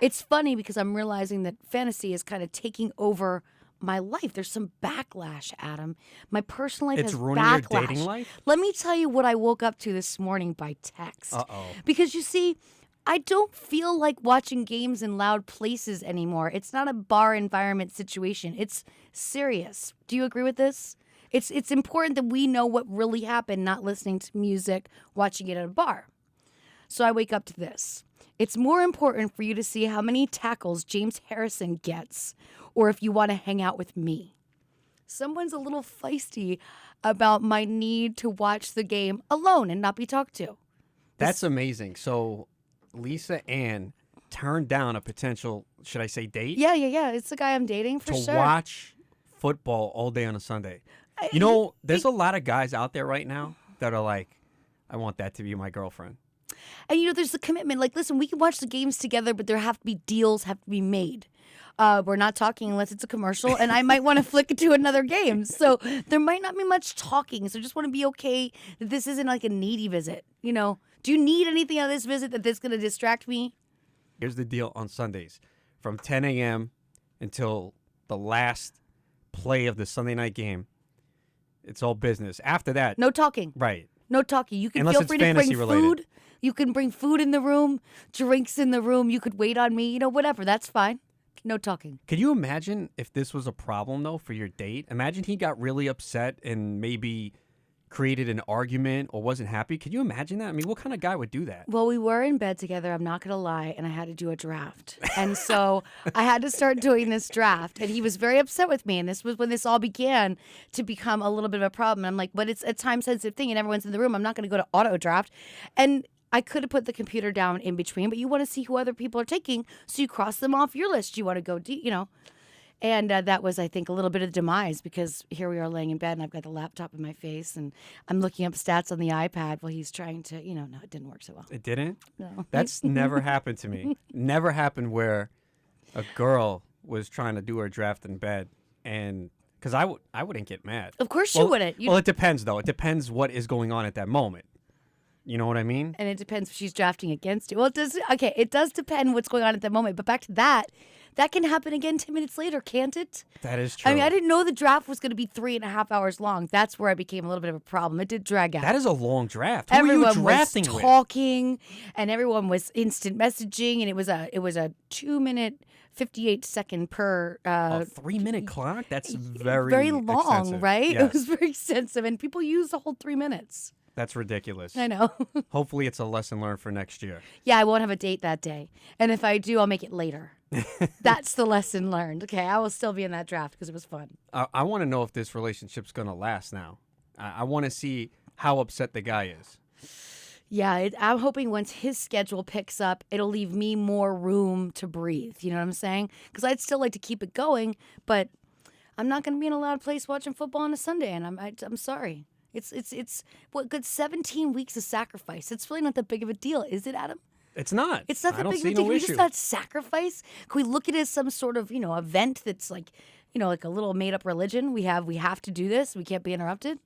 It's funny because I'm realizing that fantasy is kind of taking over my life. There's some backlash, Adam. My personal life It's has ruining backlash. your dating life? Let me tell you what I woke up to this morning by text. Uh-oh. Because you see, I don't feel like watching games in loud places anymore. It's not a bar environment situation. It's Sirius. Do you agree with this? It's important that we know what really happened, not listening to music, watching it at a bar. So I wake up to this. It's more important for you to see how many tackles James Harrison gets, or if you want to hang out with me. Someone's a little feisty about my need to watch the game alone and not be talked to. That's amazing. So Lisa Ann turned down a potential, should I say date? Yeah. It's the guy I'm dating for to sure. watch football all day on a Sunday. You know, there's a lot of guys out there right now that are like, I want that to be my girlfriend. And, you know, there's the commitment. Like, listen, we can watch the games together, but there have to be deals have to be made. We're not talking unless it's a commercial, and I might want to flick it to another game. So there might not be much talking. So just want to be okay that this isn't like a needy visit. You know, do you need anything out of this visit that's going to distract me? Here's the deal on Sundays. From 10 a.m. until the last play of the Sunday night game, it's all business. After that, No talking. right. No talking. You can Unless feel it's free to bring fantasy related. food. You can bring food in the room, drinks in the room. You could wait on me. You know, whatever. That's fine. No talking. Could you imagine if this was a problem, though, for your date? Imagine he got really upset and maybe created an argument or wasn't happy. Could you imagine that? I mean, what kind of guy would do that? Well, we were in bed together, I'm not going to lie, and I had to do a draft. And so I had to start doing this draft, and he was very upset with me, and this was when this all began to become a little bit of a problem. I'm like, but it's a time-sensitive thing, and everyone's in the room. I'm not going to go to auto draft. And I could have put the computer down in between, but you want to see who other people are taking, so you cross them off your list. You want to go, you know. And that was, I think, a little bit of the demise because here we are laying in bed and I've got the laptop in my face and I'm looking up stats on the iPad while he's trying to, you know, no, it didn't work so well. It didn't? No. That's never happened to me. Never happened where a girl was trying to do her draft in bed and because I wouldn't get mad. Of course you wouldn't. Well, it depends, though. It depends what is going on at that moment. You know what I mean? And it depends if she's drafting against you. Well, it does depend what's going on at that moment. But back to that can happen again 10 minutes later, can't it? That is true. I mean, I didn't know the draft was going to be 3.5 hours long. That's where it became a little bit of a problem. It did drag out. That is a long draft. Who Everyone were you drafting was with? talking, and everyone was instant messaging, and it was a 2-minute, 58-second per. A 3-minute clock? That's very long, extensive. right? Yes. It was very extensive, and people use the whole 3 minutes. That's ridiculous. I know. Hopefully it's a lesson learned for next year. Yeah, I won't have a date that day. And if I do, I'll make it later. That's the lesson learned. Okay, I will still be in that draft because it was fun. I want to know if this relationship's going to last now. I want to see how upset the guy is. Yeah, I'm hoping once his schedule picks up, it'll leave me more room to breathe. You know what I'm saying? Because I'd still like to keep it going, but I'm not going to be in a loud place watching football on a Sunday, and I'm sorry. It's what good 17 weeks of sacrifice. It's really not that big of a deal, is it, Adam? It's not. It's not I that don't big of see a deal. no Can we issue. just not sacrifice? Can we look at it as some sort of, event that's like, like a little made up religion? We have to do this. We can't be interrupted.